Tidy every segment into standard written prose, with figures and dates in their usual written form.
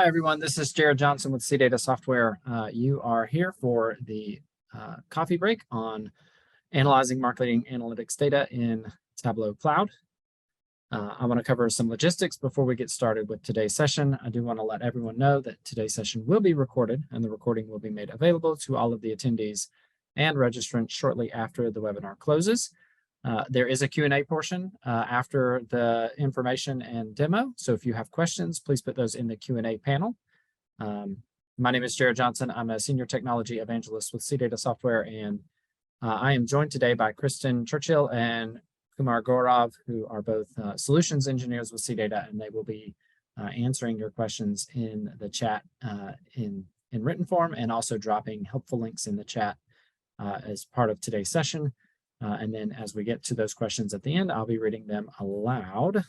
Hi, everyone. This is Jared Johnson with CData Software. You are here for the coffee break on analyzing marketing analytics data in Tableau Cloud. I want to cover some logistics before we get started with today's session. I do want to let everyone know that today's session will be recorded, and the recording will be made available to all of the attendees and registrants shortly after the webinar closes. There is a Q&A portion after the information and demo. So if you have questions, please put those in the Q&A panel. My name is Jared Johnson. I'm a senior technology evangelist with CData Software, and I am joined today by Kristen Churchill and Kumar Gaurav, who are both solutions engineers with CData, and they will be answering your questions in the chat in written form, and also dropping helpful links in the chat as part of today's session. And then as we get to those questions at the end, I'll be reading them aloud.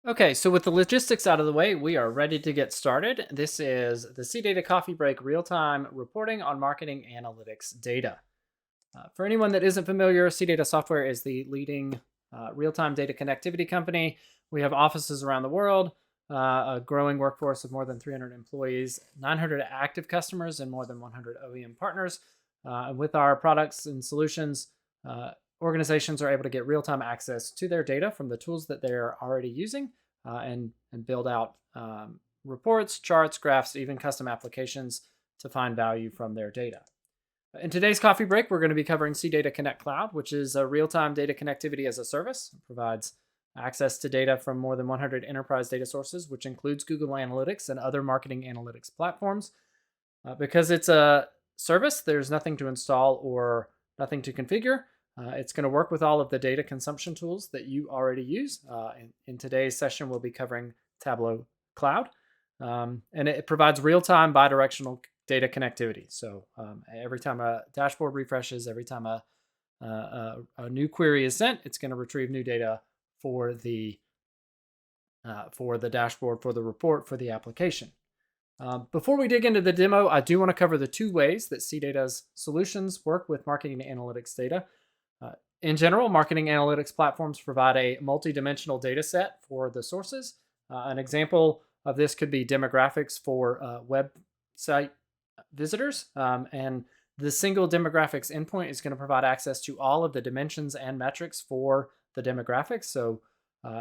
Okay, so with the logistics out of the way, we are ready to get started. This is the CData Coffee Break real-time reporting on marketing analytics data. For anyone that isn't familiar, CData Software is the leading real-time data connectivity company. We have offices around the world, a growing workforce of more than 300 employees, 900 active customers, and more than 100 OEM partners. With our products and solutions, organizations are able to get real-time access to their data from the tools that they're already using and build out reports, charts, graphs, even custom applications to find value from their data. In today's coffee break, we're going to be covering CData Connect Cloud, which is a real-time data connectivity as a service. It provides access to data from more than 100 enterprise data sources, which includes Google Analytics and other marketing analytics platforms. Because it's a service, there's nothing to install or nothing to configure. It's going to work with all of the data consumption tools that you already use. In today's session, we'll be covering Tableau Cloud, and it provides real-time bidirectional data connectivity. So every time a dashboard refreshes, every time a new query is sent, it's going to retrieve new data for the dashboard, for the report, for the application. Before we dig into the demo, I do want to cover the two ways that CData's solutions work with marketing analytics data. In general, marketing analytics platforms provide a multi-dimensional data set for the sources. An example of this could be demographics for website visitors. And the single demographics endpoint is going to provide access to all of the dimensions and metrics for the demographics. So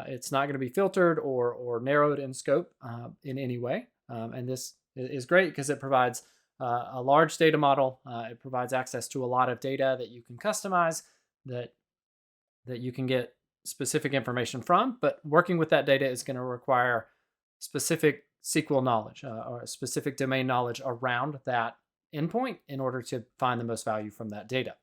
it's not going to be filtered or narrowed in scope in any way. And this is great because it provides a large data model. It provides access to a lot of data that you can customize, that you can get specific information from. But working with that data is going to require specific SQL knowledge or specific domain knowledge around that endpoint in order to find the most value from that data.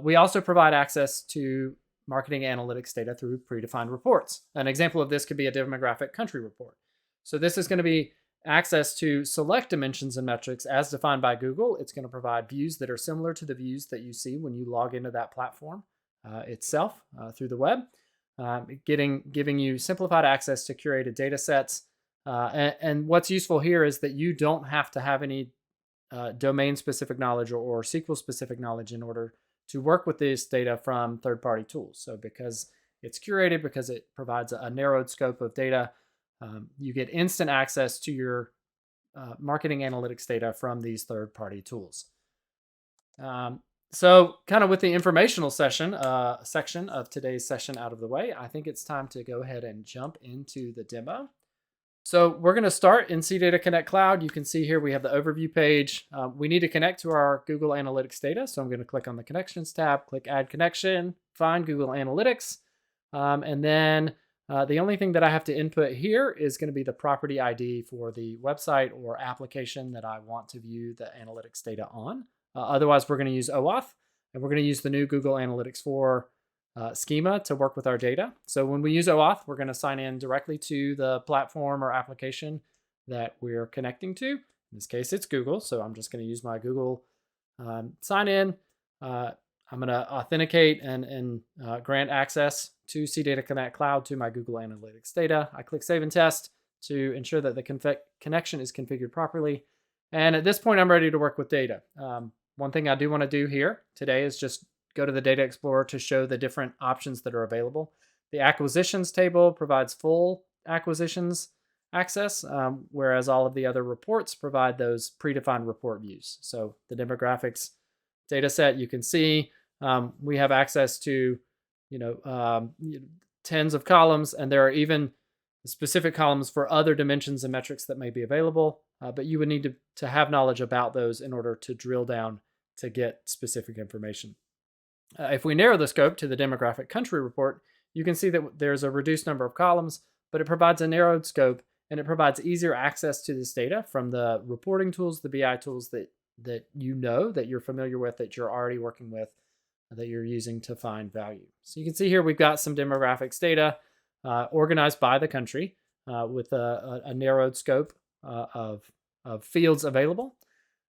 We also provide access to marketing analytics data through predefined reports. An example of this could be a demographic country report. So this is going to be access to select dimensions and metrics as defined by Google. It's going to provide views that are similar to the views that you see when you log into that platform itself through the web, giving you simplified access to curated data sets. And what's useful here is that you don't have to have any domain-specific knowledge or SQL-specific knowledge in order to work with this data from third-party tools. So because it's curated, because it provides a narrowed scope of data, you get instant access to your marketing analytics data from these third-party tools. So kind of with the informational section of today's session out of the way, I think it's time to go ahead and jump into the demo. So we're going to start in CData Connect Cloud. You can see here we have the overview page. We need to connect to our Google Analytics data. So I'm going to click on the Connections tab, click Add Connection, find Google Analytics, and then the only thing that I have to input here is going to be the property ID for the website or application that I want to view the analytics data on. Otherwise, we're going to use OAuth, and we're going to use the new Google Analytics 4 schema to work with our data. So when we use OAuth, we're going to sign in directly to the platform or application that we're connecting to. In this case, it's Google, so I'm just going to use my Google sign in. I'm going to authenticate and grant access to CData Connect Cloud to my Google Analytics data. I click Save and Test to ensure that the connection is configured properly. And at this point, I'm ready to work with data. One thing I do want to do here today is just go to the Data Explorer to show the different options that are available. The acquisitions table provides full acquisitions access, whereas all of the other reports provide those predefined report views. So the demographics data set, you can see we have access to tens of columns, and there are even specific columns for other dimensions and metrics that may be available, but you would need to have knowledge about those in order to drill down to get specific information. If we narrow the scope to the demographic country report, you can see that there's a reduced number of columns, but it provides a narrowed scope, and it provides easier access to this data from the reporting tools, the BI tools that that you're familiar with, that you're already working with, that you're using to find value. So you can see here we've got some demographics data organized by the country with a narrowed scope of fields available.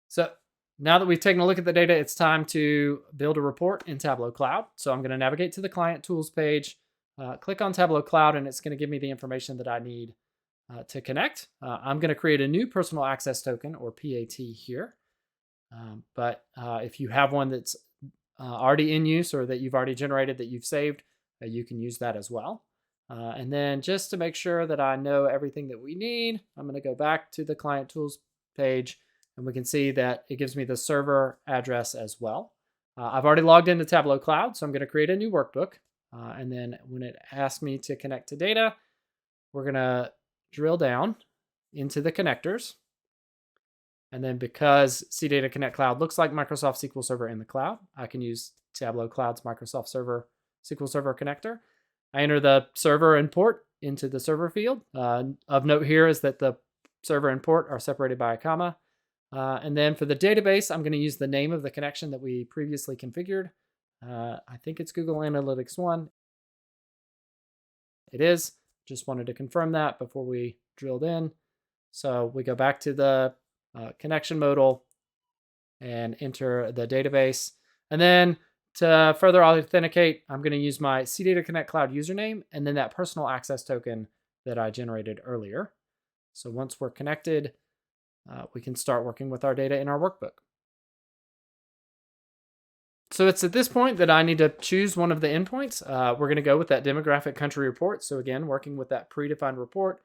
So now that we've taken a look at the data, it's time to build a report in Tableau Cloud. So I'm going to navigate to the Client Tools page, click on Tableau Cloud, and it's going to give me the information that I need to connect. I'm going to create a new personal access token, or PAT, here. But if you have one that's already in use or that you've already generated that you've saved, you can use that as well. And then just to make sure that I know everything that we need, I'm going to go back to the Client Tools page, and we can see that it gives me the server address as well. I've already logged into Tableau Cloud, so I'm going to create a new workbook. And then when it asks me to connect to data, we're going to drill down into the connectors. And then because CData Connect Cloud looks like Microsoft SQL Server in the cloud, I can use Tableau Cloud's Microsoft SQL Server connector. I enter the server and port into the server field. Of note here is that the server and port are separated by a comma. And then for the database, I'm going to use the name of the connection that we previously configured. I think it's Google Analytics 1. It is. Just wanted to confirm that before we drilled in. So we go back to the connection modal and enter the database. And then to further authenticate, I'm going to use my CData Connect Cloud username and then that personal access token that I generated earlier. So once we're connected, we can start working with our data in our workbook. So it's at this point that I need to choose one of the endpoints. We're going to go with that demographic country report. So again, working with that predefined report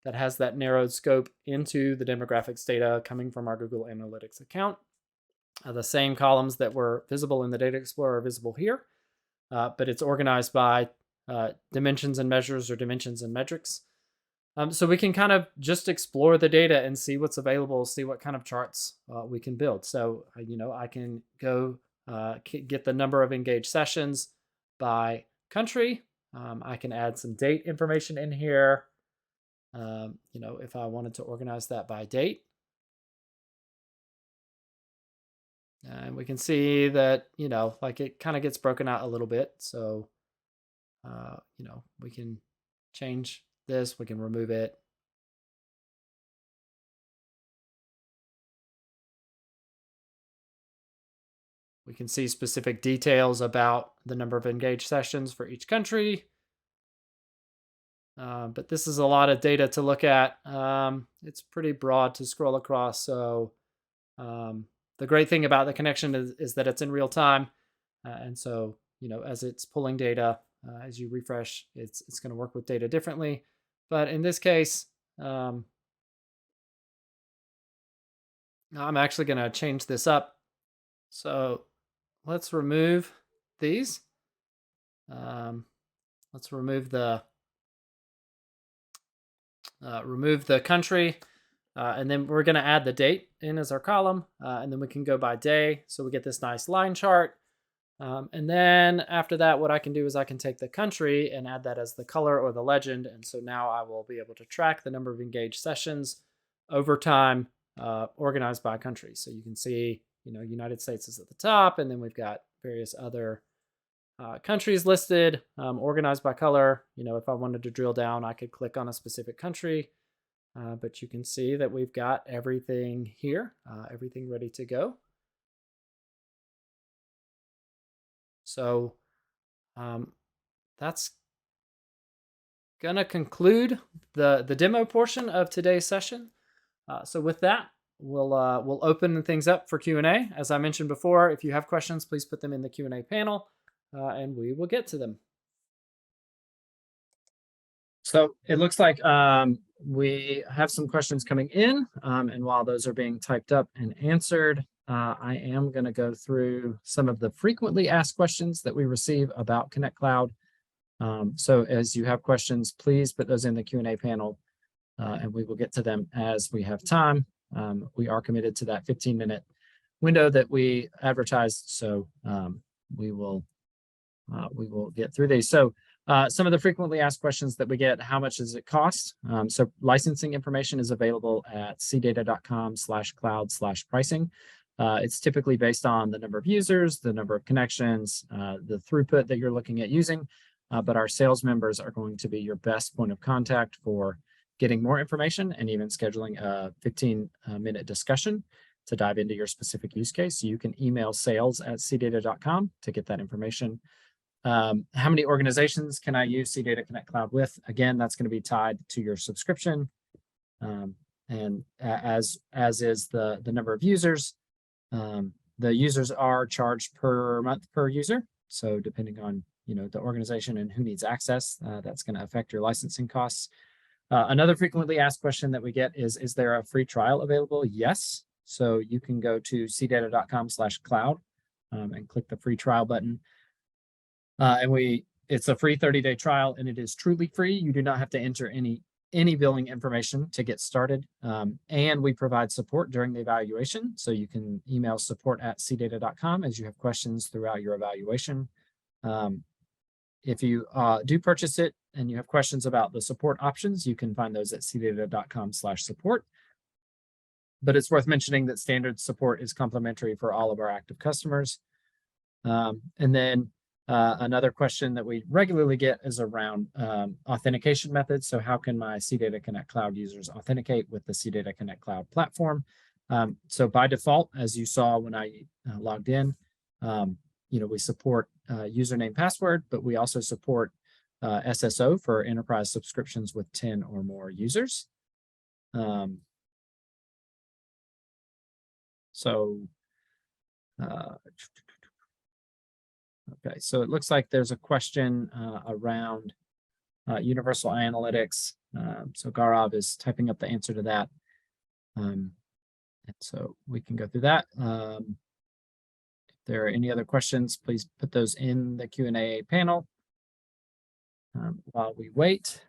that has that narrowed scope into the demographics data coming from our Google Analytics account. The same columns that were visible in the Data Explorer are visible here, but it's organized by dimensions and measures or dimensions and metrics. So we can kind of just explore the data and see what's available, see what kind of charts we can build. So, I can go get the number of engaged sessions by country. I can add some date information in here. If I wanted to organize that by date. And we can see that, it kind of gets broken out a little bit. So, we can change this, we can remove it. We can see specific details about the number of engaged sessions for each country. But this is a lot of data to look at. It's pretty broad to scroll across. So the great thing about the connection is that it's in real time. And so, as it's pulling data, as you refresh, it's going to work with data differently. But in this case, I'm actually going to change this up. So let's remove these. Let's remove the country, and then we're going to add the date in as our column, and then we can go by day, so we get this nice line chart. And then after that, what I can do is I can take the country and add that as the color or the legend, and so now I will be able to track the number of engaged sessions over time, organized by country. So you can see, United States is at the top, and then we've got various other countries listed, organized by color. If I wanted to drill down, I could click on a specific country, but you can see that we've got everything here, everything ready to go. So that's gonna conclude the demo portion of today's session. So with that, we'll open things up for Q&A. As I mentioned before, if you have questions, please put them in the Q&A panel, and we will get to them. So it looks like we have some questions coming in, and while those are being typed up and answered, I am going to go through some of the frequently asked questions that we receive about Connect Cloud. So as you have questions, please put those in the Q&A panel, and we will get to them as we have time. We are committed to that 15-minute window that we advertised, so we will get through these. So some of the frequently asked questions that we get: how much does it cost? So licensing information is available at cdata.com/cloud/pricing. It's typically based on the number of users, the number of connections, the throughput that you're looking at using, but our sales members are going to be your best point of contact for getting more information and even scheduling a 15-minute discussion to dive into your specific use case. You can email sales@cdata.com to get that information. How many organizations can I use CData Connect Cloud with? Again, that's going to be tied to your subscription, and as is the number of users. The users are charged per month per user. So depending on the organization and who needs access, that's going to affect your licensing costs. Another frequently asked question that we get is there a free trial available? Yes. So you can go to cdata.com/cloud and click the free trial button. It's a free 30-day trial, and it is truly free. You do not have to enter any billing information to get started. And we provide support during the evaluation. So you can email support@cdata.com as you have questions throughout your evaluation. If you do purchase it and you have questions about the support options, you can find those at cdata.com/support. But it's worth mentioning that standard support is complimentary for all of our active customers. And then another question that we regularly get is around authentication methods. So how can my CData Connect Cloud users authenticate with the CData Connect Cloud platform? So by default, as you saw when I logged in, we support username password, but we also support SSO for enterprise subscriptions with 10 or more users. Okay, so it looks like there's a question around universal analytics. So Gaurav is typing up the answer to that. And so we can go through that. If there are any other questions, please put those in the Q&A panel while we wait.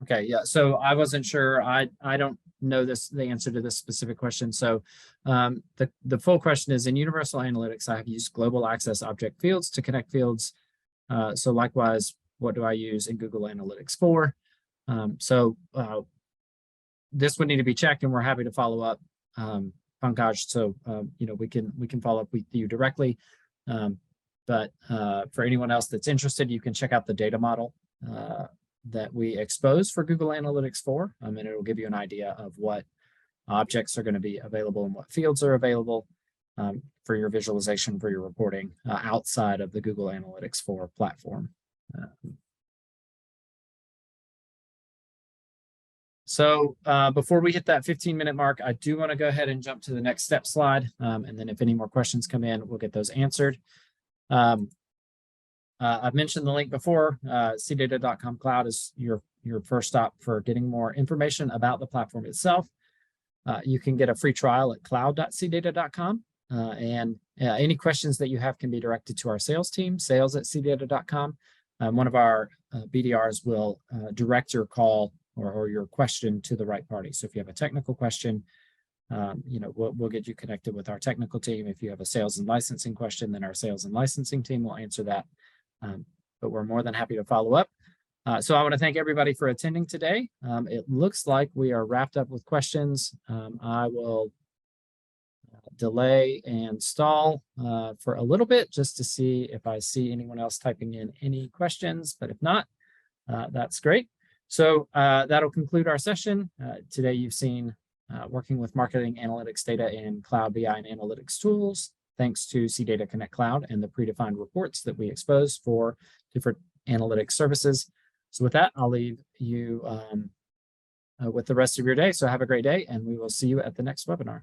Okay, yeah, so I wasn't sure. I don't know the answer to this specific question. So the full question is, in Universal Analytics, I have used global access object fields to connect fields. So likewise, what do I use in Google Analytics for? This would need to be checked, and we're happy to follow up, Pankaj. So we can follow up with you directly. But for anyone else that's interested, you can check out the data model that we expose for Google Analytics 4, and it will give you an idea of what objects are going to be available and what fields are available for your visualization, for your reporting outside of the Google Analytics 4 platform. So before we hit that 15-minute mark, I do want to go ahead and jump to the next step slide, and then if any more questions come in, we'll get those answered. I've mentioned the link before. CData.com Cloud is your first stop for getting more information about the platform itself. You can get a free trial at cloud.cdata.com, and any questions that you have can be directed to our sales team, sales@cdata.com. One of our BDRs will direct your call or your question to the right party. So if you have a technical question, we'll get you connected with our technical team. If you have a sales and licensing question, then our sales and licensing team will answer that. But we're more than happy to follow up. So I want to thank everybody for attending today. It looks like we are wrapped up with questions. I will delay and stall for a little bit just to see if I see anyone else typing in any questions. But if not, that's great. So that'll conclude our session. Today you've seen working with marketing analytics data in Cloud BI and analytics tools, thanks to CData Connect Cloud and the predefined reports that we expose for different analytics services. So with that, I'll leave you with the rest of your day. So have a great day, and we will see you at the next webinar.